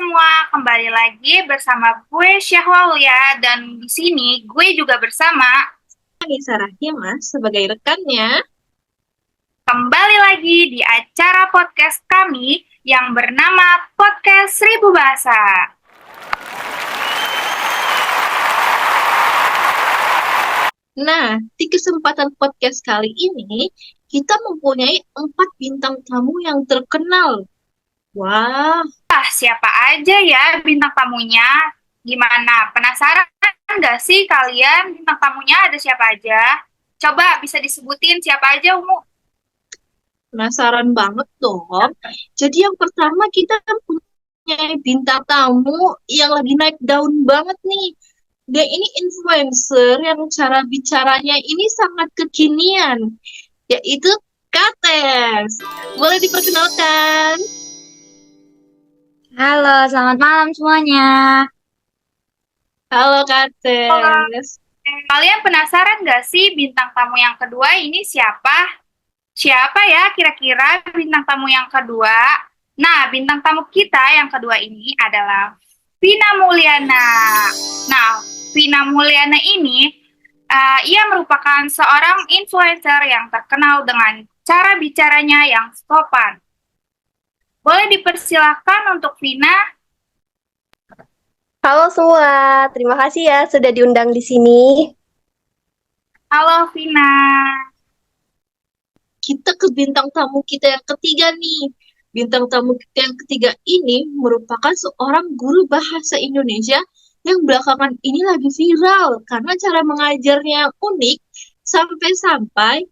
semua, kembali lagi bersama gue Syahwalia dan di sini gue juga bersama Nisa Rahima sebagai rekannya. kembali lagi di acara podcast kami yang bernama Podcast Seribu Bahasa. Nah, di kesempatan podcast kali ini, kita mempunyai 4 bintang tamu yang terkenal. Wah, Siapa aja ya bintang tamunya? Gimana? Penasaran nggak sih kalian bintang tamunya ada siapa aja? Coba bisa disebutin siapa aja, Umu? penasaran banget dong. Jadi yang pertama kita mempunyai bintang tamu yang lagi naik daun banget nih. Dia ini influencer yang cara bicaranya ini sangat kekinian, yaitu Kates. Boleh diperkenalkan? Halo, selamat malam semuanya. Halo Halo. Kates. Kalian penasaran nggak sih bintang tamu yang kedua ini siapa? Siapa ya kira-kira bintang tamu yang kedua? Nah, bintang tamu kita yang kedua ini adalah Vina Mulyana. Nah, Vina Mulyana ini ia merupakan seorang influencer yang terkenal dengan cara bicaranya yang sopan. Boleh dipersilahkan untuk Vina. Halo semua, terima kasih ya sudah diundang di sini. Halo Vina. Kita ke bintang tamu kita yang ketiga nih. Bintang tamu kita yang ketiga ini merupakan seorang guru bahasa Indonesia yang belakangan ini lagi viral karena cara mengajarnya yang unik sampai-sampai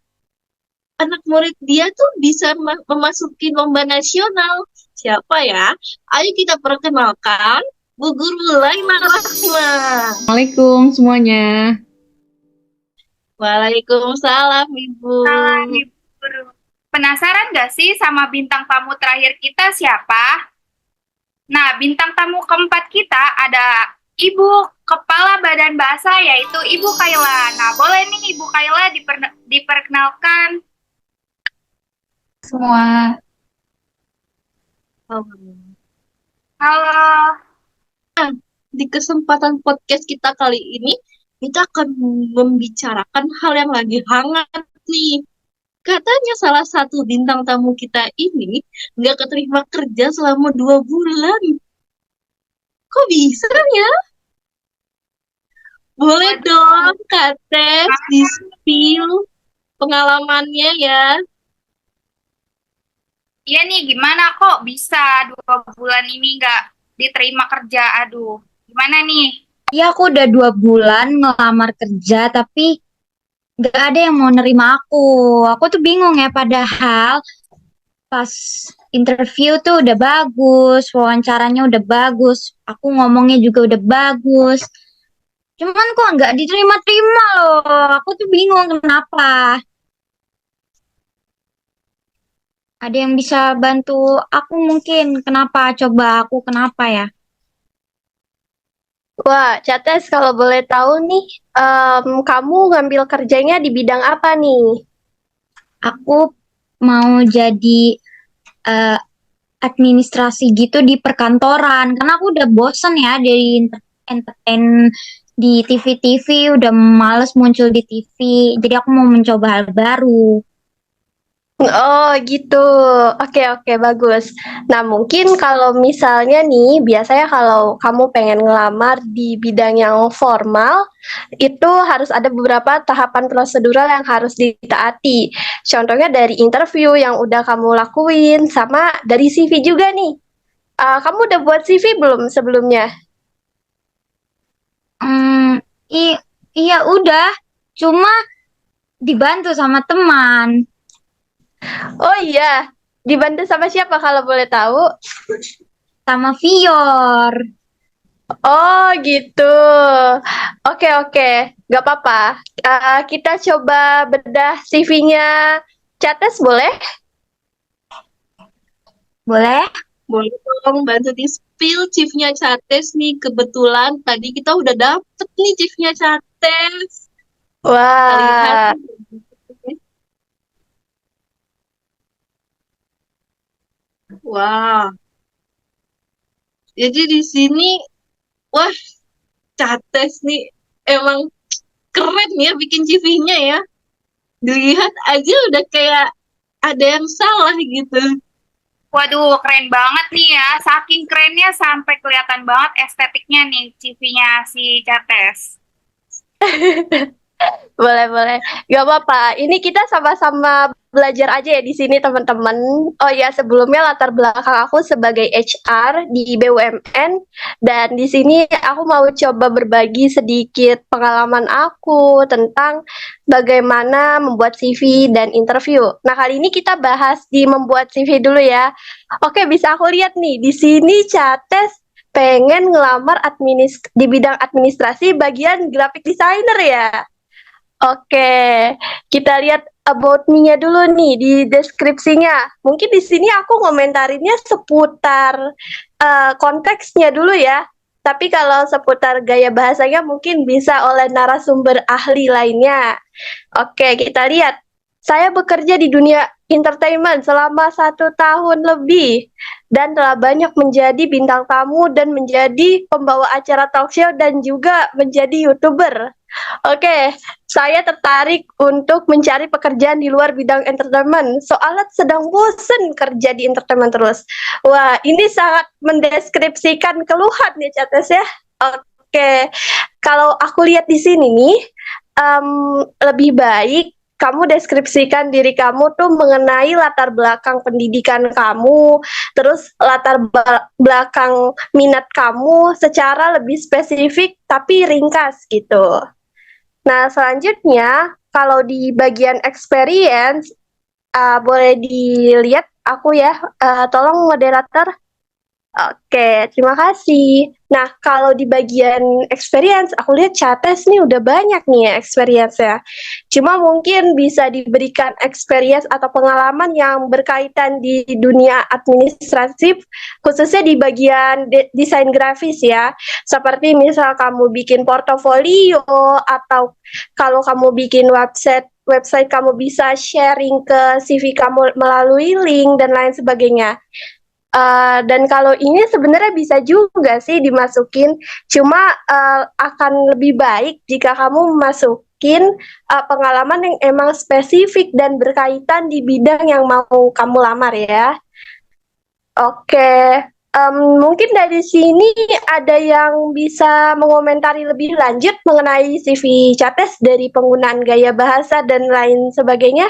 anak murid dia tuh bisa memasuki lomba nasional. Siapa ya? Ayo kita perkenalkan Bu Guru Laila Rahma. Assalamualaikum semuanya. Waalaikumsalam Ibu. Salah nih, Guru. Penasaran nggak sih sama bintang tamu terakhir kita siapa? Nah, bintang tamu keempat kita ada Ibu Kepala Badan Bahasa yaitu Ibu Kaila. Nah, boleh nih Ibu Kaila diperkenalkan. Semua. Halo. Nah, di kesempatan podcast kita kali ini, kita akan membicarakan hal yang lagi hangat nih. Katanya salah satu bintang tamu kita ini nggak keterima kerja selama 2 bulan. Kok bisa ya? Boleh Waduh. dong, Kak Tef, di-spill pengalamannya ya. Iya nih, gimana kok bisa 2 bulan ini nggak diterima kerja? Aduh, gimana nih? Iya, aku udah 2 bulan ngelamar kerja, tapi nggak ada yang mau nerima aku. Aku tuh bingung ya, padahal pas interview tuh udah bagus, wawancaranya udah bagus, aku ngomongnya juga udah bagus. Cuman kok nggak diterima-terima loh. Aku tuh bingung kenapa. Ada yang bisa bantu aku mungkin? Kenapa? Coba aku kenapa ya? Wah, Cates kalau boleh tahu nih, kamu ngambil kerjanya di bidang apa nih? Aku mau jadi eh, administrasi gitu di perkantoran karena aku udah bosen ya dari entertain di TV-TV, udah males muncul di TV, jadi aku mau mencoba hal baru. Oh gitu, oke oke bagus. Nah mungkin kalau misalnya nih, biasanya kalau kamu pengen ngelamar di bidang yang formal, itu harus ada beberapa tahapan prosedural yang harus ditaati. Contohnya dari interview yang udah kamu lakuin, sama dari CV juga nih. Kamu udah buat CV belum sebelumnya? hmm, i- iya udah, cuma dibantu sama teman, Oh iya, dibantu sama siapa kalau boleh tahu? sama Vior. Oh gitu. Oke oke, nggak apa-apa. Kita coba bedah CV-nya Cates boleh? Boleh. Boleh dong bantu di-spill chiefnya Cates nih. Kebetulan tadi kita udah dapet nih chiefnya Cates. Kita lihat. Wah, Wah, Jadi di sini, wah, Cates nih emang keren ya bikin CV-nya ya. Dilihat aja udah kayak ada yang salah gitu. Waduh, keren banget nih ya. Saking kerennya sampai kelihatan banget estetiknya nih CV-nya si Cates. Boleh, boleh. Gak apa-apa. Ini kita sama-sama belajar aja ya di sini, teman-teman. Oh ya, sebelumnya latar belakang aku sebagai HR di BUMN, dan di sini aku mau coba berbagi sedikit pengalaman aku tentang bagaimana membuat CV dan interview. Nah, kali ini kita bahas di membuat CV dulu ya. Oke, bisa aku lihat nih di sini Cates pengen ngelamar di bidang administrasi bagian graphic designer ya. Oke, kita lihat about me-nya dulu nih di deskripsinya. Mungkin di sini aku ngomentarinnya seputar konteksnya dulu ya. Tapi kalau seputar gaya bahasanya mungkin bisa oleh narasumber ahli lainnya. Oke, kita lihat. Saya bekerja di dunia entertainment selama 1 tahun lebih dan telah banyak menjadi bintang tamu dan menjadi pembawa acara talk show dan juga menjadi YouTuber. Oke, saya tertarik untuk mencari pekerjaan di luar bidang entertainment. Soalnya sedang bosen kerja di entertainment terus. Wah, ini sangat mendeskripsikan keluhan ya, Cates ya. Oke, kalau aku lihat di sini nih, lebih baik kamu deskripsikan diri kamu tuh mengenai latar belakang pendidikan kamu, terus belakang minat kamu secara lebih spesifik tapi ringkas gitu. Nah, selanjutnya, kalau di bagian experience, boleh dilihat aku ya, tolong moderator. Oke, terima kasih. Nah, kalau di bagian experience, aku lihat Cates nih udah banyak nih ya experience ya. Cuma mungkin bisa diberikan experience atau pengalaman yang berkaitan di dunia administratif, khususnya di bagian desain grafis ya. Seperti misal kamu bikin portofolio, atau kalau kamu bikin website kamu bisa sharing ke CV kamu melalui link dan lain sebagainya. Dan kalau ini sebenarnya bisa juga sih dimasukin, cuma akan lebih baik jika kamu masukin pengalaman yang emang spesifik dan berkaitan di bidang yang mau kamu lamar ya. Oke, mungkin dari sini ada yang bisa mengomentari lebih lanjut mengenai CV Cates dari penggunaan gaya bahasa dan lain sebagainya.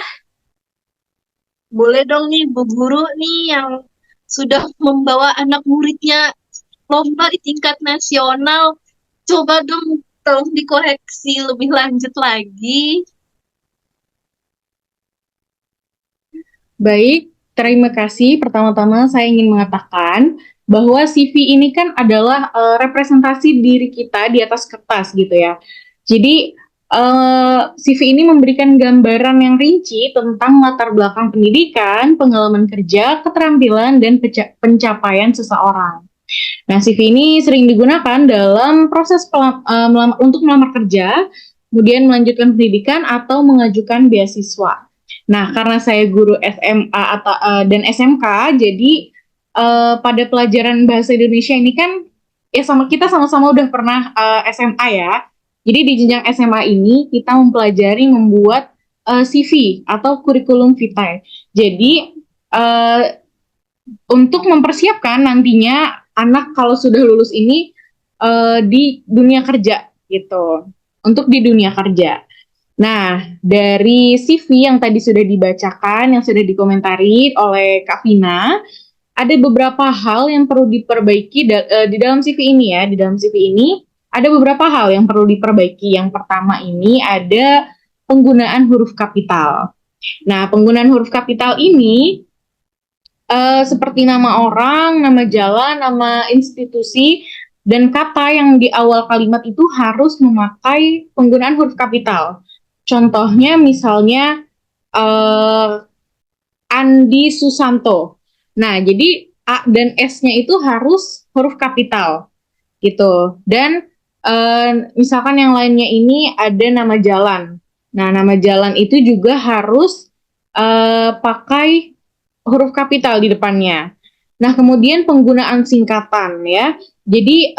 Boleh dong nih Bu Guru nih yang sudah membawa anak muridnya lomba di tingkat nasional. Coba dong tolong dikoreksi lebih lanjut lagi. Baik, terima kasih. Pertama-tama saya ingin mengatakan bahwa CV ini kan adalah representasi diri kita di atas kertas gitu ya. Jadi CV ini memberikan gambaran yang rinci tentang latar belakang pendidikan, pengalaman kerja, keterampilan, dan pencapaian seseorang. Nah, CV ini sering digunakan dalam proses untuk melamar kerja, kemudian melanjutkan pendidikan atau mengajukan beasiswa. Nah, karena saya guru SMA dan SMK, jadi pada pelajaran bahasa Indonesia ini kan ya kita sama-sama udah pernah SMA ya. Jadi di jenjang SMA ini kita mempelajari membuat CV atau kurikulum vitae. Jadi untuk mempersiapkan nantinya anak kalau sudah lulus ini di dunia kerja gitu. Untuk di dunia kerja. Nah, dari CV yang tadi sudah dibacakan, yang sudah dikomentari oleh Kak Vina, ada beberapa hal yang perlu diperbaiki di dalam CV ini ya. Di dalam CV ini ada beberapa hal yang perlu diperbaiki. Yang pertama ini ada penggunaan huruf kapital. Nah, penggunaan huruf kapital ini seperti nama orang, nama jalan, nama institusi, dan kata yang di awal kalimat itu harus memakai penggunaan huruf kapital. Contohnya misalnya Andi Susanto. Nah, jadi A dan S-nya itu harus huruf kapital gitu. Dan misalkan yang lainnya ini ada nama jalan. Nah, nama jalan itu juga harus pakai huruf kapital di depannya. Nah, kemudian penggunaan singkatan ya. Jadi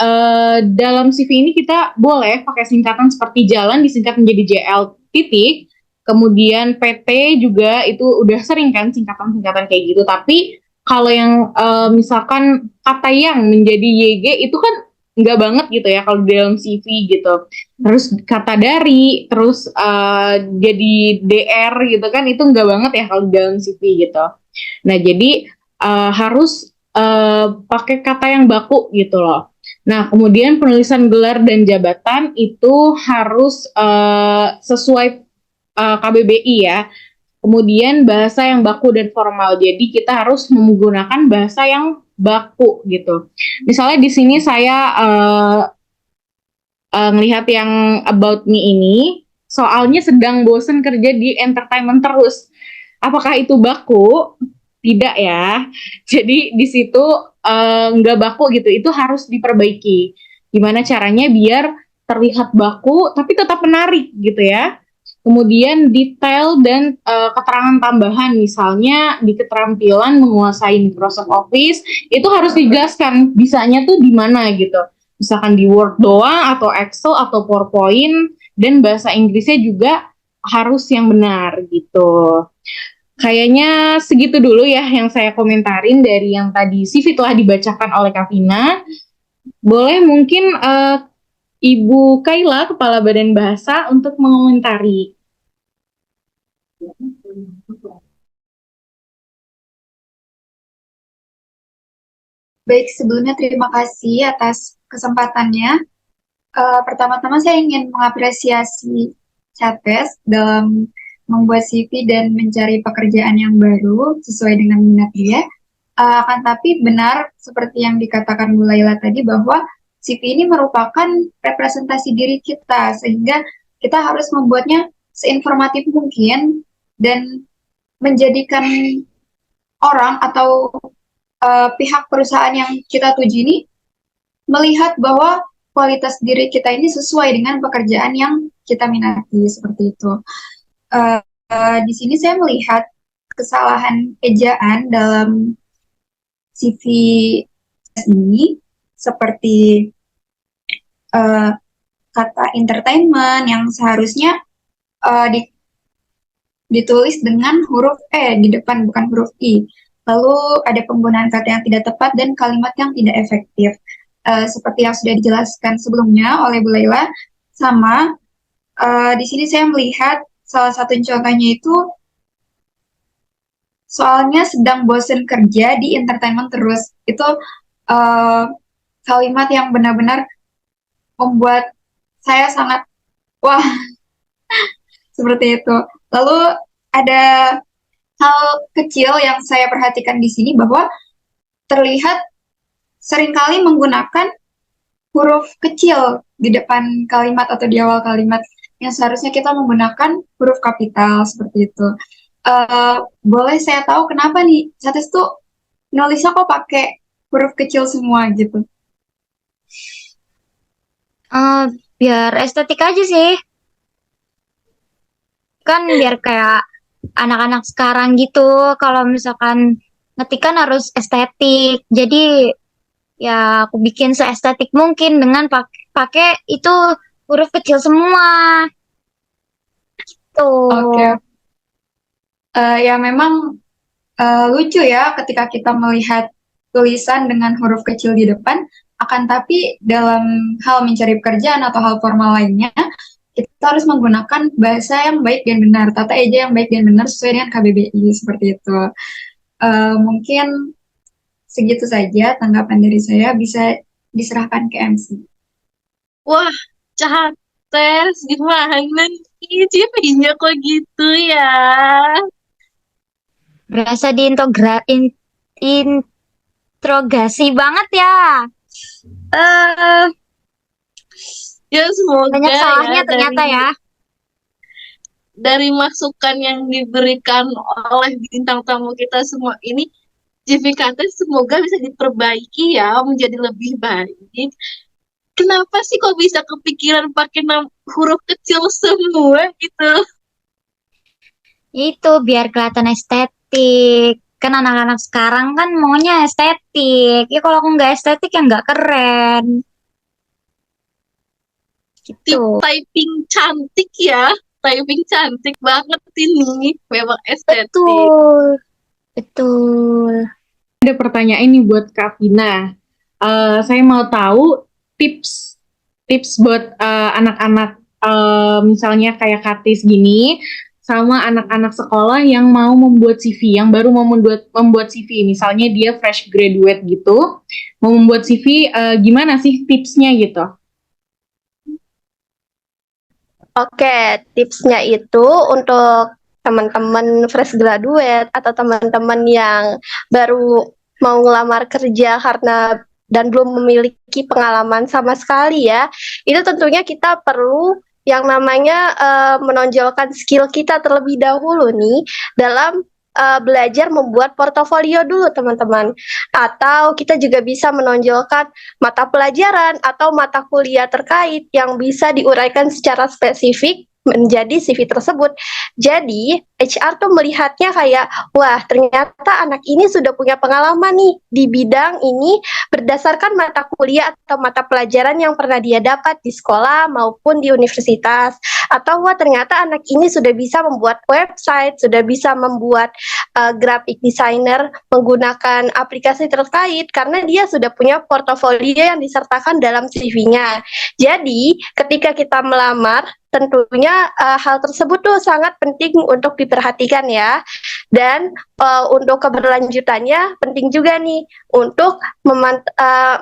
dalam CV ini kita boleh pakai singkatan seperti jalan disingkat menjadi JL titik. Kemudian PT juga itu udah sering kan singkatan-singkatan kayak gitu. Tapi kalau yang misalkan kata yang menjadi YG itu kan nggak banget gitu ya kalau di dalam CV gitu. Terus kata dari, terus jadi DR gitu kan itu nggak banget ya kalau di dalam CV gitu. Nah, jadi harus pakai kata yang baku gitu loh. Nah, kemudian penulisan gelar dan jabatan itu harus sesuai KBBI ya. Kemudian bahasa yang baku dan formal. Jadi kita harus menggunakan bahasa yang baku gitu. Misalnya di sini saya ngelihat yang about me ini, soalnya sedang bosen kerja di entertainment terus. Apakah itu baku? Tidak ya. Jadi di situ nggak baku gitu. Itu harus diperbaiki. Gimana caranya biar terlihat baku tapi tetap menarik gitu ya. Kemudian detail dan keterangan tambahan, misalnya di keterampilan menguasai Microsoft Office, itu harus dijelaskan bisanya tuh di mana gitu. Misalkan di Word doang, atau Excel, atau PowerPoint, dan bahasa Inggrisnya juga harus yang benar gitu. Kayaknya segitu dulu ya yang saya komentarin dari yang tadi CV telah dibacakan oleh Kavina. Boleh mungkin Ibu Kaila, Kepala Badan Bahasa, untuk mengomentari. Baik, sebelumnya terima kasih atas kesempatannya. Pertama-tama saya ingin mengapresiasi Cates dalam membuat CV dan mencari pekerjaan yang baru sesuai dengan minat dia. Akan tapi benar seperti yang dikatakan Bu Laila tadi bahwa CV ini merupakan representasi diri kita sehingga kita harus membuatnya seinformatif mungkin dan menjadikan orang atau pihak perusahaan yang kita tuju ini melihat bahwa kualitas diri kita ini sesuai dengan pekerjaan yang kita minati seperti itu. Di sini saya melihat kesalahan ejaan dalam CV ini seperti kata entertainment yang seharusnya ditulis dengan huruf E di depan bukan huruf I. Lalu ada penggunaan kata yang tidak tepat dan kalimat yang tidak efektif. Seperti yang sudah dijelaskan sebelumnya oleh Bu Laila, sama di sini saya melihat salah satu contohnya itu soalnya sedang bosen kerja di entertainment terus. Itu kalimat yang benar-benar membuat saya sangat wah seperti itu. Lalu ada hal kecil yang saya perhatikan di sini bahwa terlihat seringkali menggunakan huruf kecil di depan kalimat atau di awal kalimat yang seharusnya kita menggunakan huruf kapital seperti itu. Boleh saya tahu kenapa nih Cates tuh nulisnya kok pakai huruf kecil semua gitu? Biar estetik aja sih. Kan biar kayak anak-anak sekarang gitu. Kalau misalkan ngetikan harus estetik. Jadi ya aku bikin seestetik mungkin dengan pakai itu huruf kecil semua. Tuh. Oke. Ya memang lucu ya ketika kita melihat tulisan dengan huruf kecil di depan, akan tapi dalam hal mencari pekerjaan atau hal formal lainnya, kita harus menggunakan bahasa yang baik dan benar, tata eja yang baik dan benar sesuai dengan KBBI seperti itu. Mungkin segitu saja tanggapan dari saya, bisa diserahkan ke MC. Wah, Cates, gimana nih? CV-nya kok gitu ya? Berasa interogasi banget ya. Ya semoga Banyak salahnya ya ternyata ya. dari masukan yang diberikan oleh bintang tamu kita semua ini, CV Cates semoga bisa diperbaiki ya menjadi lebih baik. Kenapa sih kok bisa kepikiran pakai huruf kecil semua gitu? Itu biar kelihatan estetik. Kan anak-anak sekarang kan maunya estetik. Ya kalau aku nggak estetik ya nggak keren. Gitu. Typing cantik ya. Typing cantik banget ini. Memang estetik. Betul. Betul. Ada pertanyaan nih buat Kak Vina. Saya mau tahu tips tips buat anak-anak misalnya kayak Katis gini sama anak-anak sekolah yang mau membuat CV, yang baru mau membuat CV, misalnya dia fresh graduate gitu, mau membuat CV, gimana sih tipsnya gitu? Oke, tipsnya itu untuk teman-teman fresh graduate atau teman-teman yang baru mau ngelamar kerja karena dan belum memiliki pengalaman sama sekali ya. Itu tentunya kita perlu yang namanya menonjolkan skill kita terlebih dahulu nih dalam belajar membuat portofolio dulu teman-teman. Atau kita juga bisa menonjolkan mata pelajaran atau mata kuliah terkait yang bisa diuraikan secara spesifik menjadi CV tersebut. Jadi, HR tuh melihatnya kayak, wah ternyata anak ini sudah punya pengalaman nih di bidang ini berdasarkan mata kuliah atau mata pelajaran yang pernah dia dapat di sekolah maupun di universitas. Atau wah ternyata anak ini sudah bisa membuat website, sudah bisa membuat graphic designer menggunakan aplikasi terkait karena dia sudah punya portofolio yang disertakan dalam CV-nya. Jadi, ketika kita melamar, tentunya hal tersebut tuh sangat penting untuk diperhatikan ya. Dan untuk keberlanjutannya penting juga nih untuk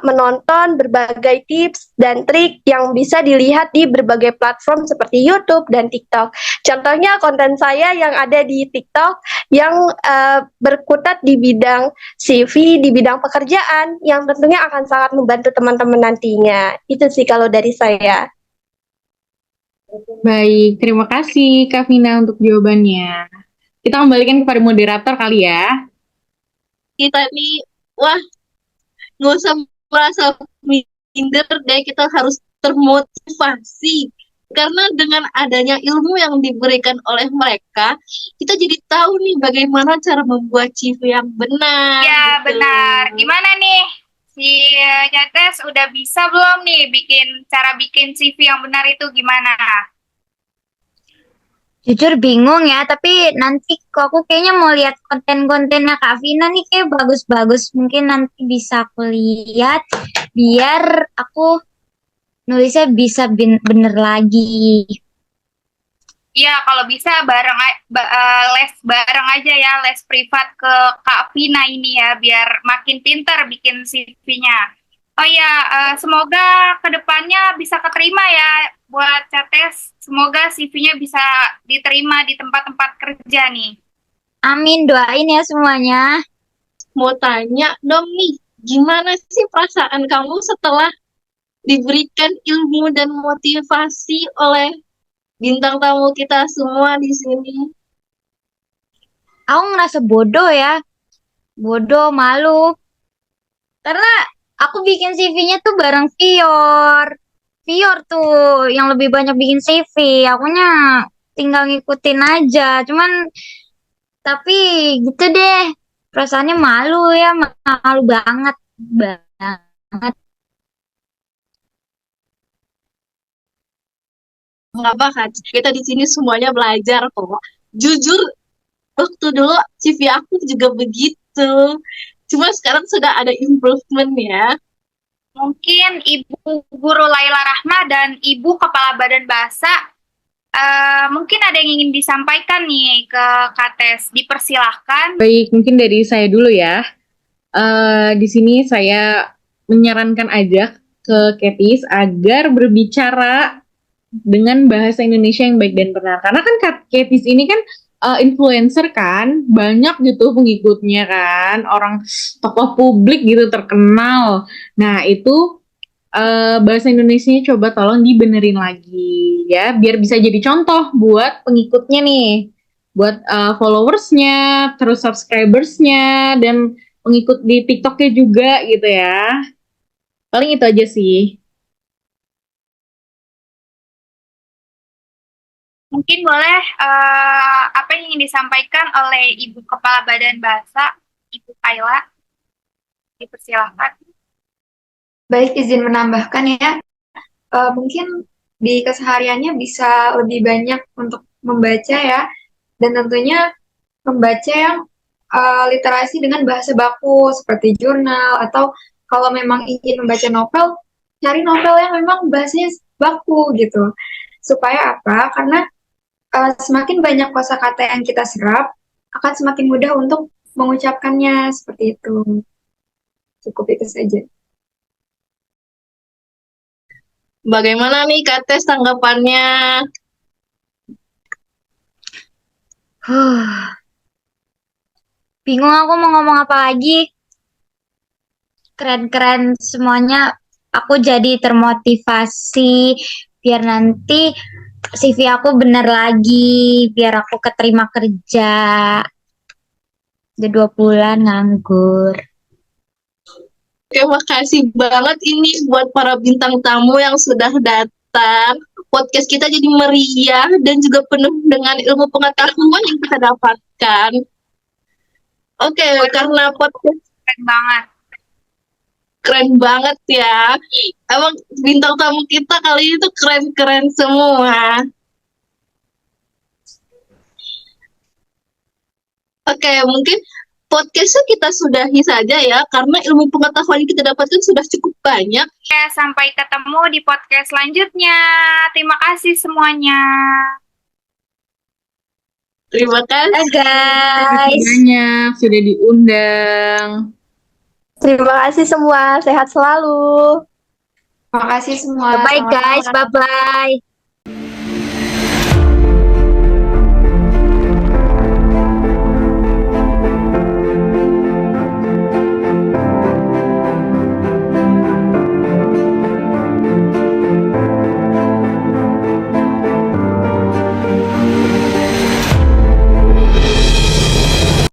menonton berbagai tips dan trik yang bisa dilihat di berbagai platform seperti YouTube dan TikTok. Contohnya konten saya yang ada di TikTok yang berkutat di bidang CV, di bidang pekerjaan yang tentunya akan sangat membantu teman-teman nantinya. Itu sih kalau dari saya. Baik, terima kasih Kak Vina untuk jawabannya. Kita kembalikan kepada moderator kali ya. Kita nih, wah, nggak usah merasa minder deh, kita harus termotivasi. Karena dengan adanya ilmu yang diberikan oleh mereka, kita jadi tahu nih bagaimana cara membuat CV yang benar Ya, gitu. benar. Gimana nih? Si Nyates udah bisa belum nih cara bikin CV yang benar itu gimana? Jujur bingung ya, tapi nanti kok aku kayaknya mau lihat konten-kontennya Kak Vina nih kayak bagus-bagus. Mungkin nanti bisa aku lihat biar aku nulisnya bisa bener lagi. Iya, kalau bisa les bareng aja ya, les privat ke Kak Vina ini ya, biar makin pintar bikin CV-nya. Oh ya, semoga kedepannya bisa keterima ya buat Cates. Semoga CV-nya bisa diterima di tempat-tempat kerja nih. Amin, doain ya semuanya. Mau tanya dong nih, gimana sih perasaan kamu setelah diberikan ilmu dan motivasi oleh bintang tamu kita semua di sini? Aku ngerasa bodoh ya, bodoh, malu. Karena aku bikin CV-nya tuh bareng Vior. Vior tuh yang lebih banyak bikin CV. Akunya tinggal ngikutin aja. Cuman tapi gitu deh. Perasaannya malu ya, malu banget. Banget. Nggak apa kan? Kita di sini semuanya belajar kok. Jujur, waktu dulu CV aku juga begitu. Cuma sekarang sudah ada improvement ya. Mungkin Ibu Guru Laila Rahma dan Ibu Kepala Badan Bahasa mungkin ada yang ingin disampaikan nih ke Kates. Dipersilahkan. Baik, mungkin dari saya dulu ya. Di sini saya menyarankan aja ke Ketis agar berbicara dengan bahasa Indonesia yang baik dan benar. Karena kan Ketis ini kan influencer kan, banyak gitu pengikutnya kan, orang tokoh publik gitu terkenal. Nah itu bahasa Indonesia coba tolong dibenerin lagi ya, biar bisa jadi contoh buat pengikutnya nih, buat followersnya, terus subscribersnya, dan pengikut di TikToknya juga gitu ya. Paling itu aja sih. Mungkin boleh apa yang ingin disampaikan oleh Ibu Kepala Badan Bahasa? Ibu Ayla, dipersilahkan. Baik, izin menambahkan ya. Mungkin di kesehariannya bisa lebih banyak untuk membaca ya, dan tentunya membaca yang literasi dengan bahasa baku seperti jurnal, atau kalau memang ingin membaca novel, cari novel yang memang bahasanya baku gitu. Supaya apa? Karena semakin banyak kosakata yang kita serap, akan semakin mudah untuk mengucapkannya seperti itu. Cukup itu saja. Bagaimana nih Kak Tes tanggapannya? Bingung aku mau ngomong apa lagi. Keren-keren semuanya. Aku jadi termotivasi biar nanti CV aku bener lagi, biar aku keterima kerja. Udah 2 bulan nganggur. Oke, makasih banget ini buat para bintang tamu yang sudah datang. Podcast kita jadi meriah dan juga penuh dengan ilmu pengetahuan yang kita dapatkan. Oke, karena podcast Keren banget. keren banget ya. Emang bintang tamu kita kali ini tuh keren-keren semua. Oke, mungkin podcastnya kita sudahi saja ya, karena ilmu pengetahuan yang kita dapatkan sudah cukup banyak. Oke, sampai ketemu di podcast selanjutnya. Terima kasih semuanya. Terima kasih. Guys. banyak sudah diundang. Terima kasih semua, sehat selalu. Terima kasih semua. Bye Selamat guys, malam. bye-bye.